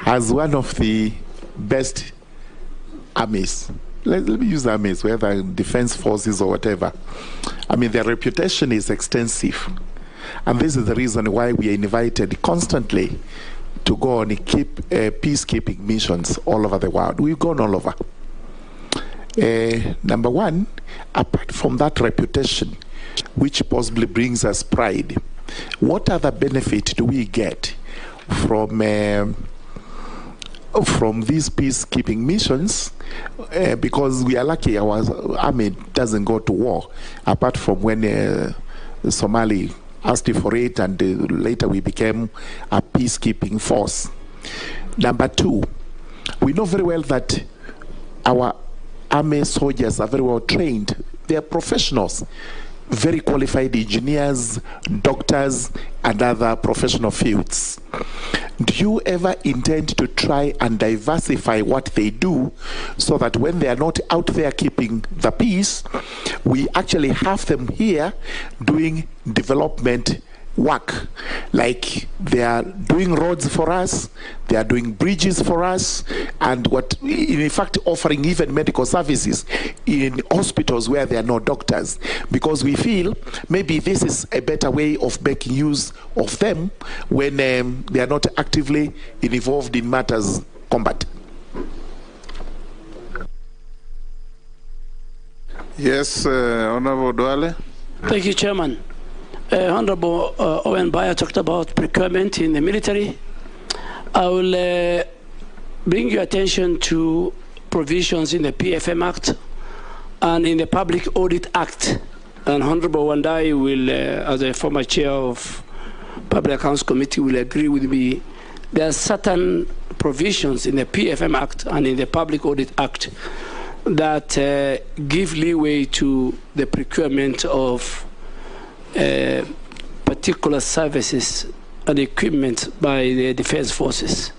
has one of the best armies. Let me use armies, whether defense forces or whatever. I mean, their reputation is extensive. And this is the reason why we are invited constantly to go and keep peacekeeping missions all over the world. We've gone all over. Number one, apart from that reputation, which possibly brings us pride, what other benefit do we get from these peacekeeping missions? Because we are lucky our army doesn't go to war, apart from when Somali asked for it, and later we became a peacekeeping force. Number two, we know very well that our army soldiers are very well trained. They are professionals, very qualified engineers, doctors, and other professional fields. Do you ever intend to try and diversify what they do so that when they are not out there keeping the peace, we actually have them here doing development work? Like they are doing roads for us, they are doing bridges for us, and in fact offering even medical services in hospitals where there are no doctors, because we feel maybe this is a better way of making use of them when they are not actively involved in matters combat. Yes, Honorable Duale. Thank you, Chairman. Honorable Owen Bayer talked about procurement in the military. I will bring your attention to provisions in the PFM Act and in the Public Audit Act. And Honorable Wandai will, as a former chair of Public Accounts Committee, will agree with me. There are certain provisions in the PFM Act and in the Public Audit Act that give leeway to the procurement of particular services and equipment by the defense forces.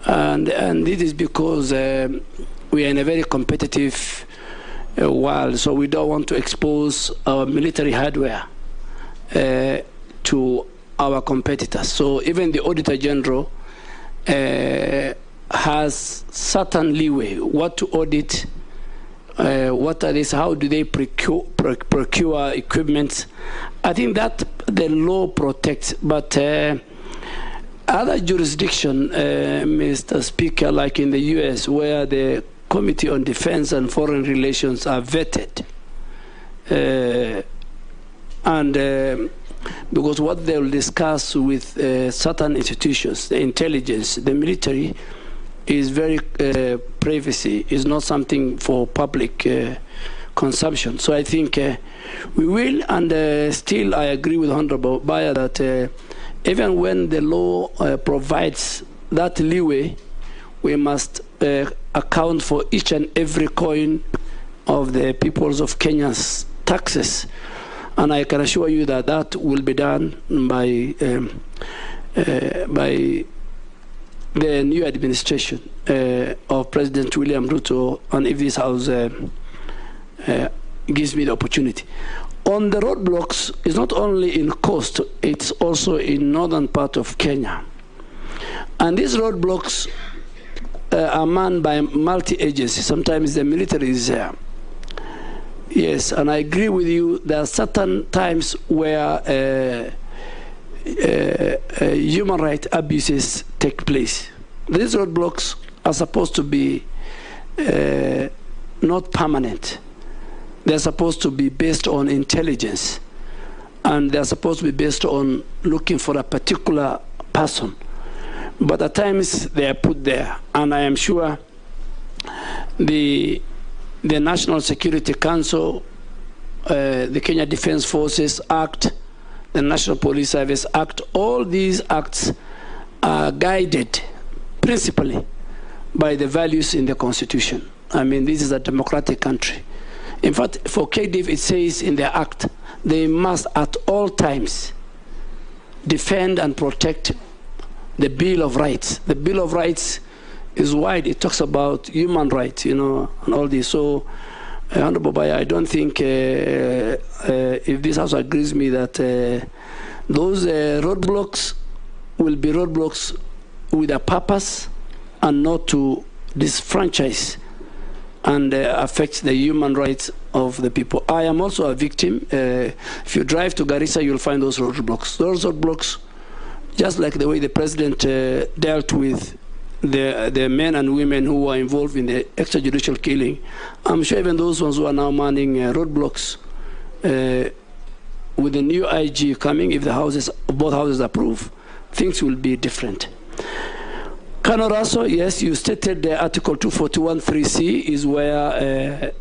And this is because we are in a very competitive world, so we don't want to expose our military hardware to our competitors. So even the Auditor General has certain leeway what to audit, what are these, how do they procure equipment. I think that the law protects, but other jurisdiction, Mr. Speaker, like in the US, where the Committee on Defense and Foreign Relations are vetted, because what they will discuss with certain institutions, the intelligence, the military, is very privacy, is not something for public consumption. So I think we will, and still I agree with Honorable Bayer that even when the law provides that leeway, we must account for each and every coin of the peoples of Kenya's taxes. And I can assure you that that will be done by the new administration of President William Ruto, and if this House gives me the opportunity. On the roadblocks, it's not only in coast, it's also in northern part of Kenya. And these roadblocks are manned by multi-agencies. Sometimes the military is there. Yes, and I agree with you, there are certain times where human rights abuses take place. These roadblocks are supposed to be not permanent. They're supposed to be based on intelligence, and they're supposed to be based on looking for a particular person. But at times they are put there, and I am sure the National Security Council, the Kenya Defense Forces Act, the National Police Service Act, all these acts are guided principally by the values in the Constitution. I mean, this is a democratic country. In fact, for KDF, it says in the act, they must at all times defend and protect the Bill of Rights. The Bill of Rights is wide. It talks about human rights, you know, and all this. So, Honorable Bayer, I don't think if this House agrees with me that those roadblocks will be roadblocks with a purpose and not to disfranchise and affect the human rights of the people. I am also a victim. If you drive to Garissa, you'll find those roadblocks. Those roadblocks, just like the way the president dealt with the men and women who were involved in the extrajudicial killing, I'm sure even those ones who are now manning roadblocks, with the new IG coming, if both houses approve, things will be different. Kanoraso, yes, you stated the Article 241(3)(c) is where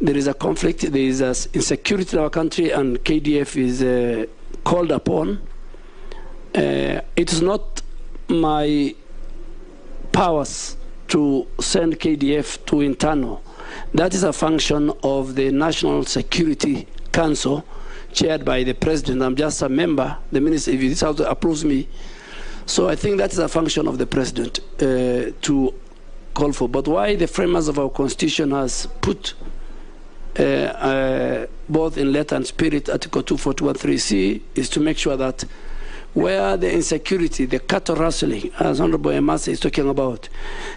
there is a conflict, there is insecurity in our country, and KDF is called upon. It is not my powers to send KDF to internal. That is a function of the National Security Council, chaired by the president. I'm just a member. The minister, if this house approves me, so I think that is a function of the president to call for. But why the framers of our constitution has put both in letter and spirit Article 241(3)(c) is to make sure that where the insecurity, the cattle rustling, as Honorable Emase is talking about,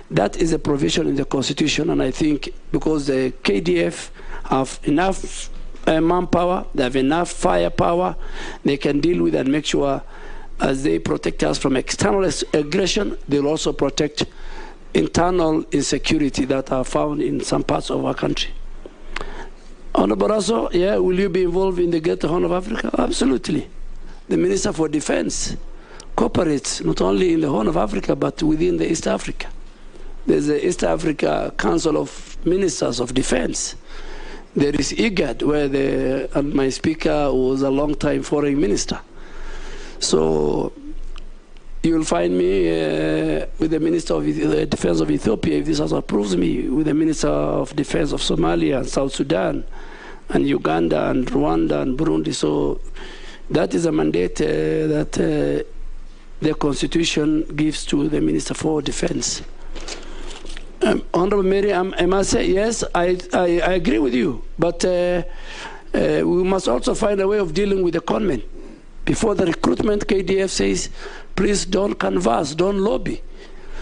that is a provision in the Constitution. And I think because the KDF have enough manpower, they have enough firepower, they can deal with and make sure as they protect us from external aggression, they'll also protect internal insecurity that are found in some parts of our country. Honorable Raso, yeah, will you be involved in the Greater Horn of Africa? Absolutely. The Minister for Defense cooperates not only in the Horn of Africa, but within the East Africa. There's the East Africa Council of Ministers of Defense. There is IGAD, where and my speaker was a long-time foreign minister. So you will find me with the Minister of Defense of Ethiopia, if this also approves me, with the Minister of Defense of Somalia and South Sudan and Uganda and Rwanda and Burundi. So that is a mandate that the Constitution gives to the Minister for Defense. Honorable Mary, I must say, yes, I agree with you, but we must also find a way of dealing with the conmen. Before the recruitment, KDF says, please don't canvass, don't lobby.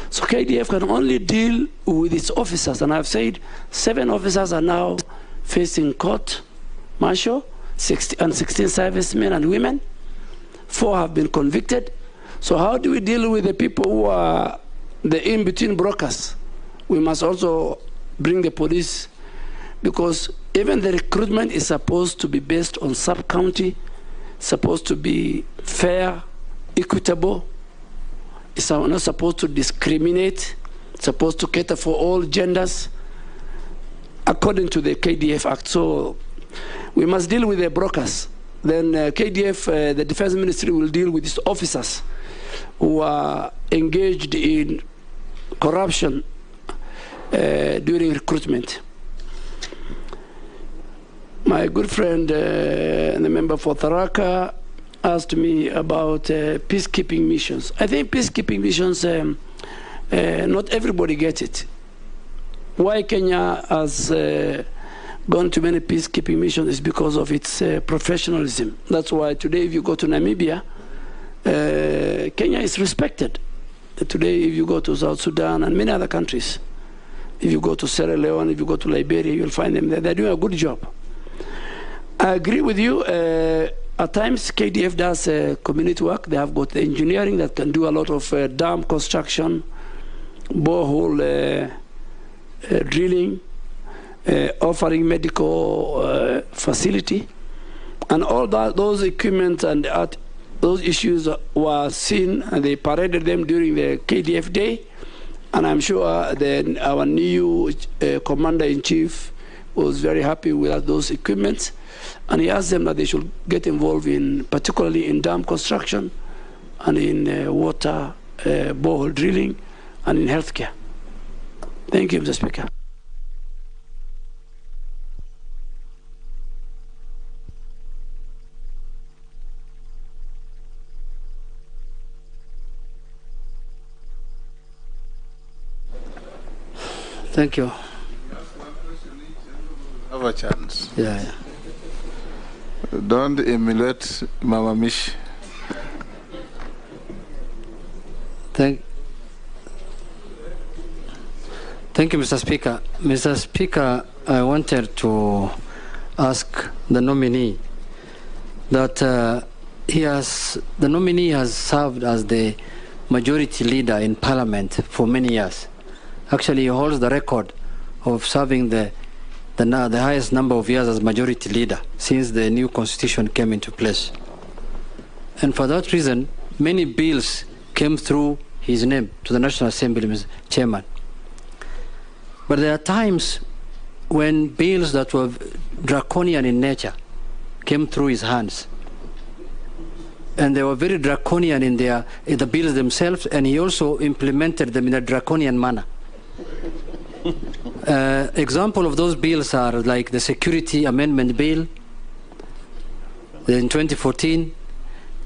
So KDF can only deal with its officers. And I've said 7 officers are now facing court martial, 16 servicemen and women. 4 have been convicted. So how do we deal with the people who are the in-between brokers? We must also bring the police, because even the recruitment is supposed to be based on sub-county, supposed to be fair, equitable. It's not supposed to discriminate. It's supposed to cater for all genders, according to the KDF Act. So we must deal with the brokers. Then KDF, the Defense Ministry, will deal with its officers who are engaged in corruption during recruitment. My good friend, the member for Tharaka, asked me about peacekeeping missions. I think peacekeeping missions, not everybody gets it. Why Kenya has gone to many peacekeeping missions is because of its professionalism. That's why today if you go to Namibia, Kenya is respected. Today if you go to South Sudan and many other countries, if you go to Sierra Leone, if you go to Liberia, you'll find them there. They're doing a good job. I agree with you. At times, KDF does community work. They have got the engineering that can do a lot of dam construction, borehole drilling, offering medical facility. And all those equipment and those issues were seen, and they paraded them during the KDF day. And I'm sure our new commander-in-chief was very happy with those equipments. And he asked them that they should get involved in, particularly in dam construction and in water borehole drilling and in healthcare. Thank you, Mr. Speaker. Thank you. Have a chance. Yeah. Don't emulate Mama Mish. Thank Thank you, Mr. Speaker. Mr. Speaker, I wanted to ask the nominee that the nominee has served as the majority leader in Parliament for many years. Actually, he holds the record of serving the highest number of years as majority leader since the new Constitution came into place. And for that reason, many bills came through his name to the National Assembly, Mr. Chairman. But there are times when bills that were draconian in nature came through his hands. And they were very draconian in the bills themselves, and he also implemented them in a draconian manner. Example of those bills are like the Security Amendment Bill in 2014.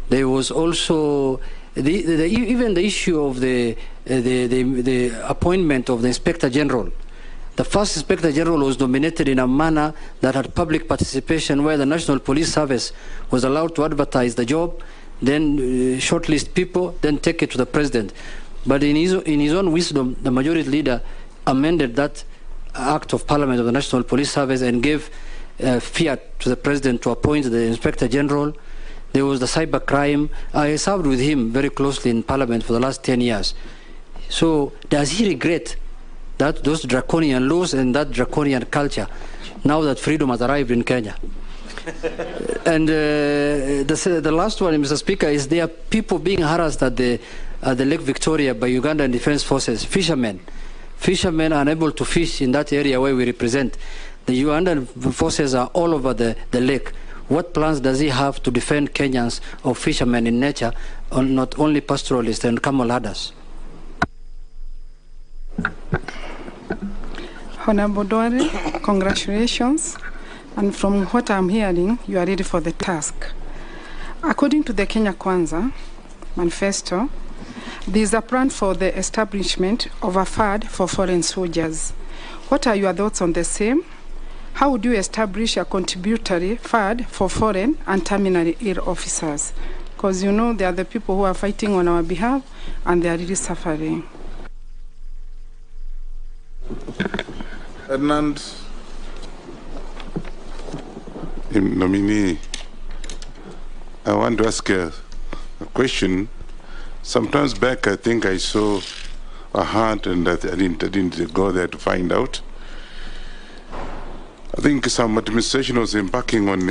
There was also even the issue of the appointment of the Inspector General. The first Inspector General was nominated in a manner that had public participation, where the National Police Service was allowed to advertise the job, then shortlist people, then take it to the President. But in his own wisdom, the majority leader amended that Act of Parliament of the National Police Service and gave fiat to the President to appoint the Inspector General. There was the cyber crime. I served with him very closely in Parliament for the last 10 years. So does he regret that those draconian laws and that draconian culture now that freedom has arrived in Kenya? And the last one, Mr. Speaker, is there are people being harassed at the Lake Victoria by Ugandan Defense Forces, fishermen. Fishermen are unable to fish in that area where we represent. The Ugandan forces are all over the lake. What plans does he have to defend Kenyans or fishermen in nature, not only pastoralists and camel herders? Honorable Dware, congratulations. And from what I'm hearing, you are ready for the task. According to the Kenya Kwanza manifesto, there is a plan for the establishment of a fund for foreign soldiers. What are your thoughts on the same? How would you establish a contributory fund for foreign and terminally ill officers? Because you know they are the people who are fighting on our behalf and they are really suffering. Ferdinand, nominee, I want to ask a question. Sometimes back, I think I saw a hunt, and I didn't go there to find out. I think some administration was embarking on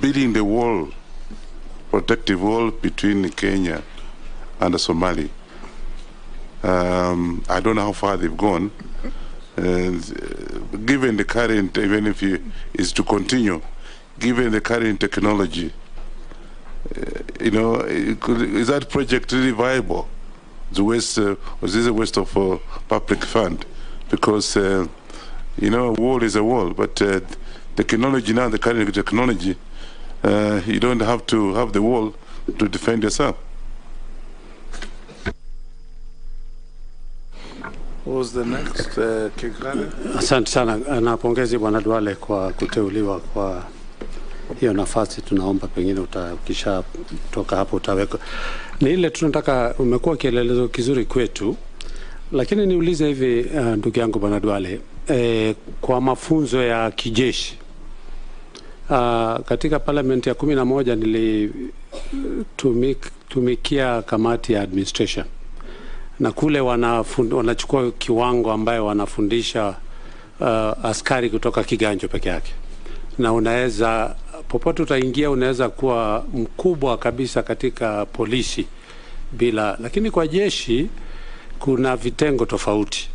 building the wall, protective wall between Kenya and Somalia. I don't know how far they've gone. Given the current, even if it is to continue, given the current technology, is that project really viable? Was this a waste of public fund? Because a wall is a wall, but technology now, the current technology, you don't have to have the wall to defend yourself. What was the next? Kigane? Asante sana, napongezi Bwana Duale kwa kuteuliwa kwa hiyo nafasi. Tunaomba pengine ukisha toka hapo utaweka. Ni ile tunataka, umekuwa kielelezo kizuri kwetu, lakini niulize hivi ndugu yangu Bwana Duale, kwa mafunzo ya kijeshi, katika parliament ya 11 nilitumikia kamati ya administration, na kule wanachukua kiwango ambayo wanafundisha askari kutoka kiganjo peke yake, na unaweza popote utaingia unaweza kuwa mkubwa kabisa katika polisi bila. Lakini kwa jeshi kuna vitengo tofauti.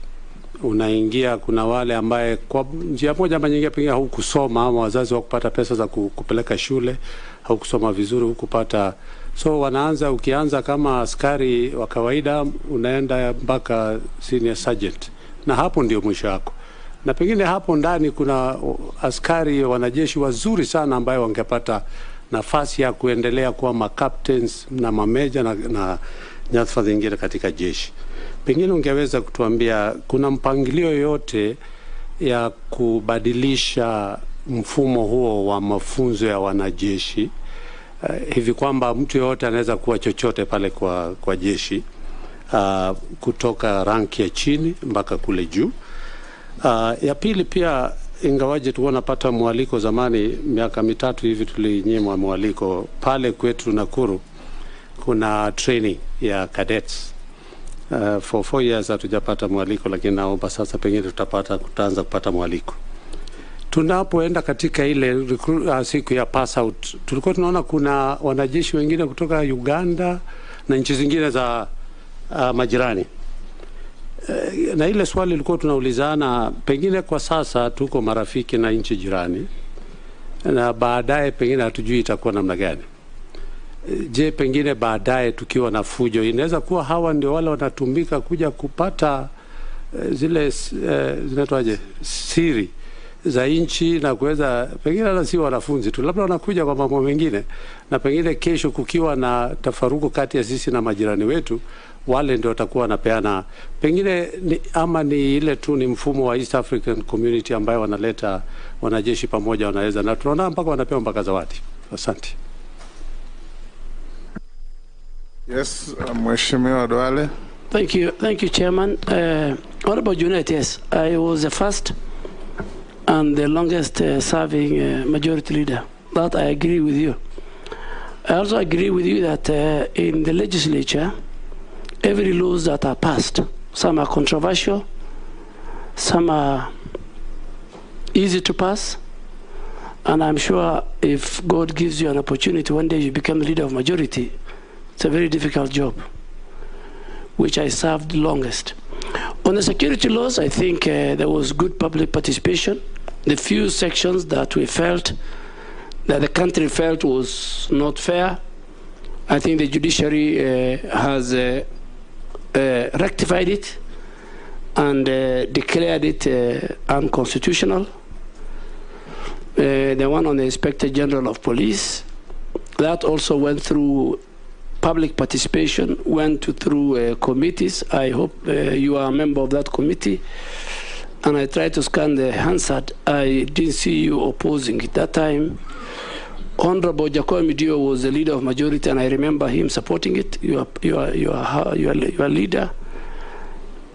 Unaingia, kuna wale ambaye kwa njia moja ama nyingine pengine hukusoma, ama wazazi wakupata pesa za kupeleka shule, hukusoma vizuri, hukupata. So wanaanza, ukianza kama askari wa kawaida unaenda mpaka senior sergeant, na hapo ndio mwisho wako. Na pengine hapo ndani kuna askari wanajeshi wazuri sana ambayo wangepata nafasi ya kuendelea kuwa captains na mameja na nyadhifa zingine katika jeshi. Pengine ungeweza kutuambia kuna mpangilio yote ya kubadilisha mfumo huo wa mafunzo ya wanajeshi, hivi kwamba mtu yote anaweza kuwa chochote pale kwa jeshi, kutoka ranki ya chini mpaka kule juu. Ya pili pia, ingawaje tulikuwa napata mwaliko zamani, miaka 3 hivi tulinyimwa mwaliko. Pale kwetu Nakuru kuna training ya cadets. For 4 years hatujapata mwaliko, lakini naomba sasa pengine tutaanza kupata mwaliko. Tunapoenda katika ile siku ya pass out, tulikuwa tunaona kuna wanajeshi wengine kutoka Uganda na nchi zingine za majirani. Na ile swali lilikuwa tunaulizana, pengine kwa sasa tuko marafiki na nchi jirani, na baadaye pengine hatujui itakuwa namna gani. Je, pengine baadaye tukiwa na fujo, inaweza kuwa hawa ndio wale wanatumika kuja kupata zile zinatoaje siri za nchi, na kuweza pengine hata si wanafunzi tu, labda wanakuja kwa mambo mengine, na pengine kesho kukiwa na tafaruku kati ya sisi na majirani wetu, wale ndio watakuwa wanapeana pengine ama ni ile tu ni mfumo wa East African Community ambayo wanaleta wanajeshi pamoja, wanaweza, na tunaona mpaka wanapewa mpaka zawadi. Asante. Yes, Mheshimiwa Duale. Thank you, Chairman. Honorable Junet, yes, I was the first and the longest serving majority leader. That I agree with you. I also agree with you that in the legislature, every laws that are passed, some are controversial, some are easy to pass, and I'm sure if God gives you an opportunity, one day you become the leader of majority. It's a very difficult job, which I served the longest. On the security laws, I think there was good public participation. The few sections that we felt, that the country felt was not fair, I think the judiciary has rectified it and declared it unconstitutional. The one on the Inspector General of Police, that also went through public participation, went through committees. I hope you are a member of that committee. And I tried to scan the Hansard. I didn't see you opposing it that time. Honorable Jacob Midio was the leader of majority, and I remember him supporting it. You are leader.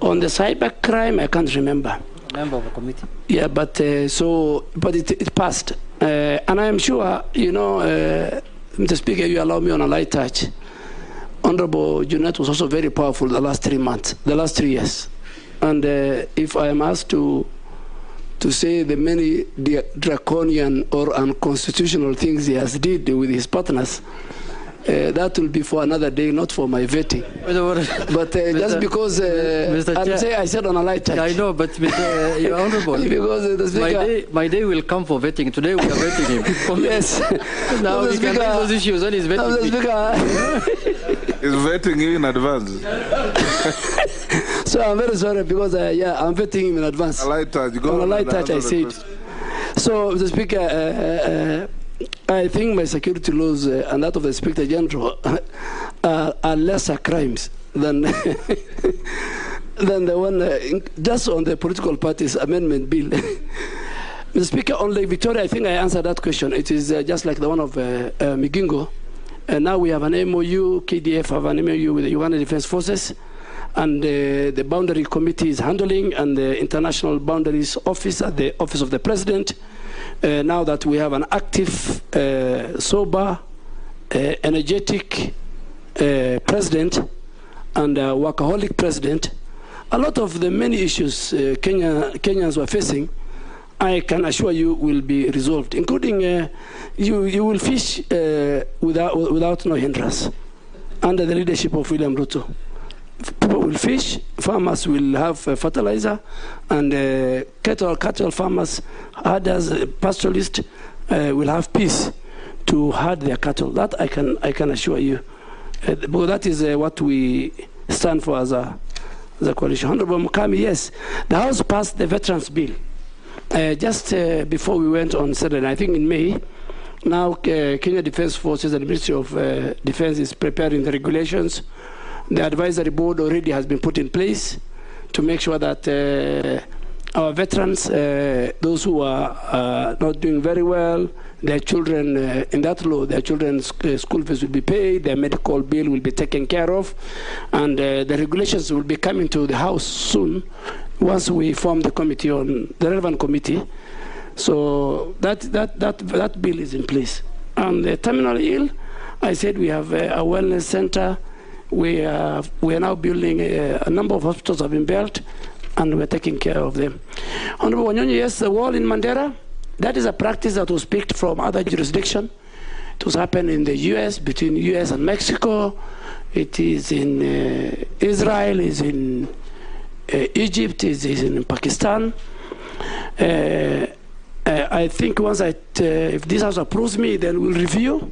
On the cyber crime, I can't remember. Member of a committee. Yeah, but it passed. And I am sure, you know, Mr. Speaker, you allow me on a light touch. Honorable Junet was also very powerful the last 3 months, the last 3 years. And if I am asked to say the many draconian or unconstitutional things he has did with his partners, that will be for another day, not for my vetting. But just because I said on a light touch. I know, but you're honorable. Because the speaker, my day will come for vetting. Today we are vetting him. Yes. Now we can raise those issues and he's vetting me. He's vetting you in advance. So I'm very sorry because I'm vetting him in advance. A light touch. On a light touch, I said. So the speaker, I think my security laws and that of the Inspector General are lesser crimes than than the one just on the political parties amendment bill. Mr. Speaker, on Lake Victoria, I think I answered that question. It is just like the one of Migingo. And now we have an MOU, KDF have an MOU with the Uganda Defense Forces, and the boundary committee is handling, and the International Boundaries Office at the Office of the President. Now that we have an active, sober, energetic president and a workaholic president, a lot of the many issues Kenyans were facing, I can assure you will be resolved, including you will fish without no hindrance under the leadership of William Ruto. People will fish, farmers will have fertilizer, and cattle farmers, herders, pastoralists will have peace to herd their cattle. That I can assure you. Because that is what we stand for as a coalition. Honorable Mukami, yes, the House passed the Veterans Bill just before we went on Saturday, I think in May. Now Kenya Defense Forces and the Ministry of Defense is preparing the regulations. The advisory board already has been put in place to make sure that our veterans, those who are not doing very well, their children, in that law, their children's school fees will be paid, their medical bill will be taken care of, and the regulations will be coming to the House soon once we form the committee on the relevant committee. So that bill is in place. And the terminal ill, I said we have a wellness center. We are now building a number of hospitals have been built, and we're taking care of them. Honorable Wanyonyi, yes, the wall in Mandera, that is a practice that was picked from other jurisdictions. It was happened in the U.S., between U.S. and Mexico. It is in Israel, is in Egypt, is in Pakistan. I think once if this House approves me, then we'll review.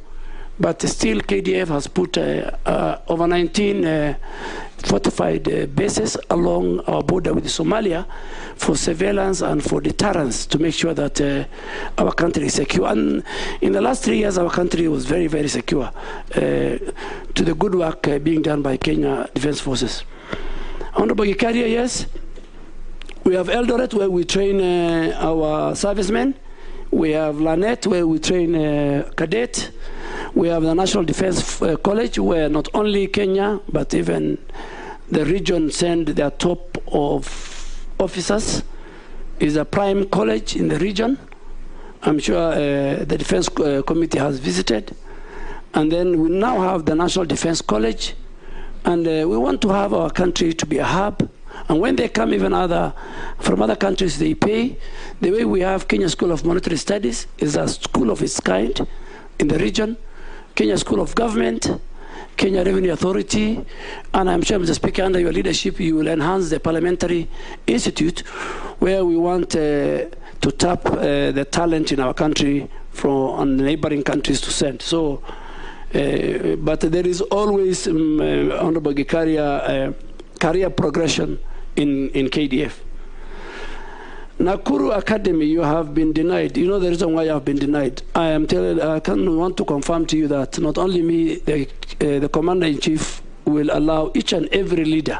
But still, KDF has put over 19 fortified bases along our border with Somalia for surveillance and for deterrence to make sure that our country is secure. And in the last 3 years, our country was very, very secure to the good work being done by Kenya Defense Forces. Honorable Gikaria, yes. We have Eldoret, where we train our servicemen. We have Lanet, where we train cadet. We have the National Defense College, where not only Kenya, but even the region send their top of officers. It's a prime college in the region. I'm sure the Defense Committee has visited. And then we now have the National Defense College. And we want to have our country to be a hub. And when they come even from other countries, they pay. The way we have Kenya School of Monetary Studies is a school of its kind in the region. Kenya School of Government, Kenya Revenue Authority, and I'm sure, Mr. Speaker, under your leadership, you will enhance the Parliamentary Institute, where we want to tap the talent in our country from neighboring countries to send. So, but there is always, Honorable Gikaria, career progression in KDF. Nakuru Academy, you have been denied. You know the reason why you have been denied. I want to confirm to you that not only me, the Commander-in-Chief will allow each and every leader